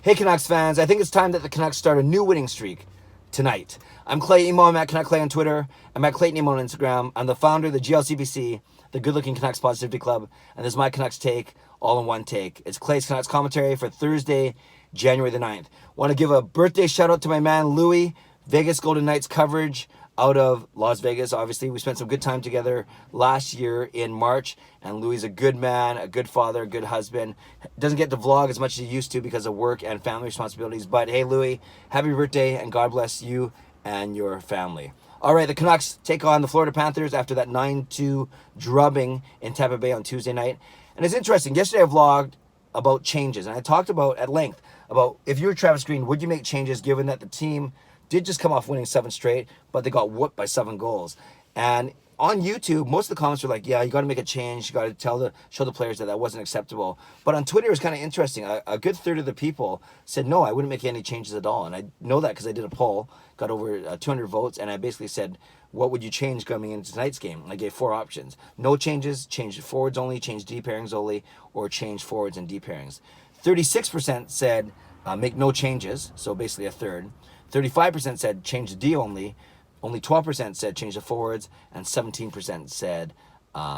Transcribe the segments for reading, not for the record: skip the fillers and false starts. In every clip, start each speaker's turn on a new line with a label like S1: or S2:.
S1: Hey Canucks fans, I think it's time that the Canucks start a new winning streak tonight. I'm Clay Emo, I'm at Canuck Clay on Twitter. I'm at Clayton Emo on Instagram. I'm the founder of the GLCBC, the Good Looking Canucks Positivity Club, and this is my Canucks take, all in one take. It's Clay's Canucks commentary for Thursday, January the 9th. Want to give a birthday shout out to my man Louie, Vegas Golden Knights coverage out of Las Vegas. Obviously, we spent some good time together last year in March, and Louis is a good man, a good father, a good husband. Doesn't get to vlog as much as he used to because of work and family responsibilities. But hey, Louis, happy birthday, and God bless you and your family. All right, the Canucks take on the Florida Panthers after that 9-2 drubbing in Tampa Bay on Tuesday night. And it's interesting. Yesterday I vlogged about changes, and I talked about at length about if you were Travis Green, would you make changes given that the team did just come off winning 7 straight, but they got whooped by 7 goals. And on YouTube, most of the comments were like, yeah, you got to make a change. You got to show the players that that wasn't acceptable. But on Twitter, it was kind of interesting. A good third of the people said, no, I wouldn't make any changes at all. And I know that because I did a poll, got over 200 votes, and I basically said, what would you change coming into tonight's game? And I gave 4 options. No changes, change forwards only, change D pairings only, or change forwards and D pairings. 36% said make no changes, so basically a third. 35% said change the D only 12% said change the forwards, and 17% said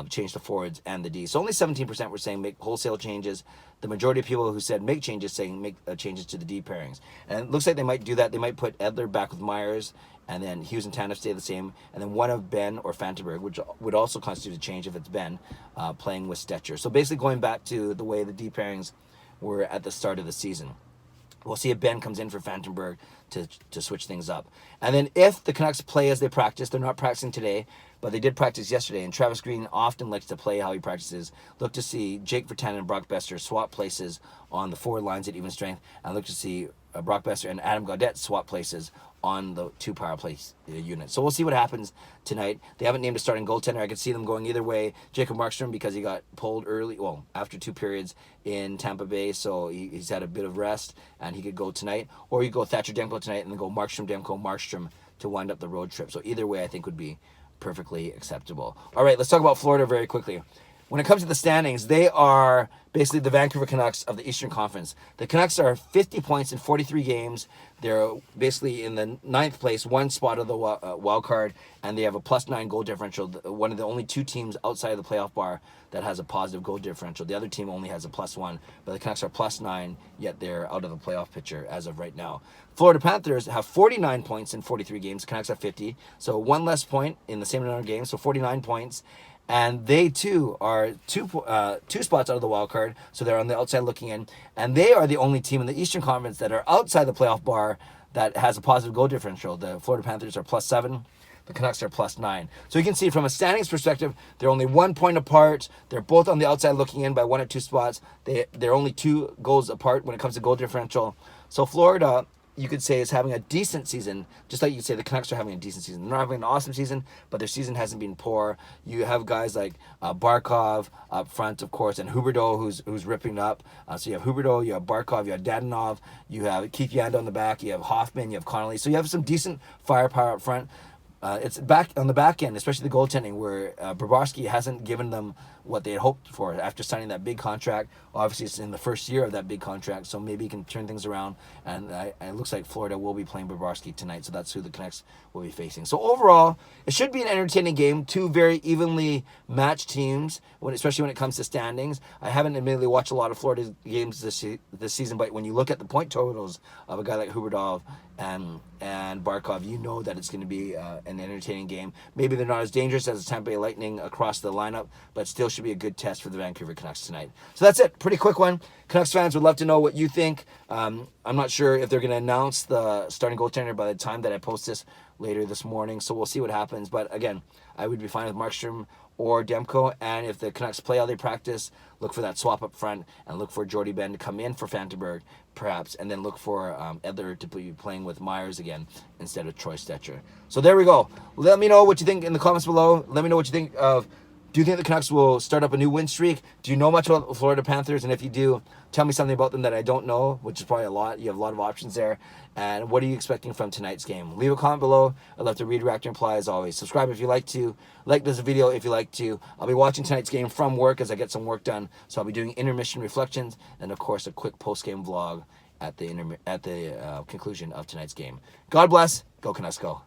S1: change the forwards and the D. So only 17% were saying make wholesale changes. The majority of people who said make changes saying make changes to the D pairings. And it looks like they might do that. They might put Edler back with Myers, and then Hughes and Tanev stay the same, and then one of Ben or Fantenberg, which would also constitute a change if it's Ben, playing with Stetcher. So basically going back to the way the D pairings were at the start of the season. We'll see if Ben comes in for Fantenberg to switch things up. And then if the Canucks play as they practice, they're not practicing today, but they did practice yesterday, and Travis Green often likes to play how he practices. Look to see Jake Virtanen and Brock Besser swap places on the forward lines at even strength, and look to see Brock Besser and Adam Gaudette swap places on the 2 power play units. So we'll see what happens tonight. They haven't named a starting goaltender. I could see them going either way. Jacob Markstrom, because he got pulled early, well, after 2 periods in Tampa Bay, so he's had a bit of rest, and he could go tonight. Or you go Thatcher Demko tonight, and then go Markstrom, Demko, Markstrom to wind up the road trip. So either way, I think would be perfectly acceptable. All right, let's talk about Florida very quickly. When it comes to the standings, they are basically the Vancouver Canucks of the Eastern Conference. The Canucks are 50 points in 43 games. They're basically in the 9th place, 1 spot of the wild card, and they have a +9 goal differential. One of the only 2 teams outside of the playoff bar that has a positive goal differential. The other team only has a +1, but the Canucks are +9, yet they're out of the playoff picture as of right now. Florida Panthers have 49 points in 43 games. Canucks have 50, so 1 less point in the same number of games, so 49 points. And they too are two spots out of the wild card, so they're on the outside looking in. And they are the only team in the Eastern Conference that are outside the playoff bar that has a positive goal differential. The Florida Panthers are +7. The Canucks are +9. So you can see from a standings perspective, they're only 1 point apart. They're both on the outside looking in by 1 or 2 spots. They're only 2 goals apart when it comes to goal differential. So Florida, you could say, is having a decent season, just like you could say the Canucks are having a decent season. They're not having an awesome season, but their season hasn't been poor. You have guys like Barkov up front, of course, and Huberdeau, who's ripping up. So you have Huberdeau, you have Barkov, you have Dadonov, you have Keith Yandel on the back, you have Hoffman, you have Connolly. So you have some decent firepower up front. It's back on the back end, especially the goaltending, where Bobrovsky hasn't given them what they had hoped for after signing that big contract. Obviously, it's in the first year of that big contract, so maybe he can turn things around. And it looks like Florida will be playing Bobrovsky tonight, so that's who the Canucks will be facing. So overall, it should be an entertaining game. 2 very evenly matched teams, especially when it comes to standings. I haven't admittedly watched a lot of Florida games this season, but when you look at the point totals of a guy like Huberdeau and Barkov, you know that it's going to be an entertaining game. Maybe they're not as dangerous as the Tampa Bay Lightning across the lineup, but still should be a good test for the Vancouver Canucks tonight. So that's it. Pretty quick one. Canucks fans would love to know what you think. I'm not sure if they're going to announce the starting goaltender by the time that I post this later this morning, so we'll see what happens. But again, I would be fine with Markstrom or Demko, and if the Canucks play how they practice, look for that swap up front, and look for Jordy Ben to come in for Fantenberg, perhaps, and then look for Edler to be playing with Myers again instead of Troy Stetcher. So there we go. Let me know what you think in the comments below. Let me know what you think of, do you think the Canucks will start up a new win streak? Do you know much about the Florida Panthers? And if you do, tell me something about them that I don't know, which is probably a lot. You have a lot of options there. And what are you expecting from tonight's game? Leave a comment below. I'd love to read, react, and reply as always. Subscribe if you like to. Like this video if you like to. I'll be watching tonight's game from work as I get some work done. So I'll be doing intermission reflections and, of course, a quick post-game vlog at the conclusion of tonight's game. God bless. Go Canucks, go.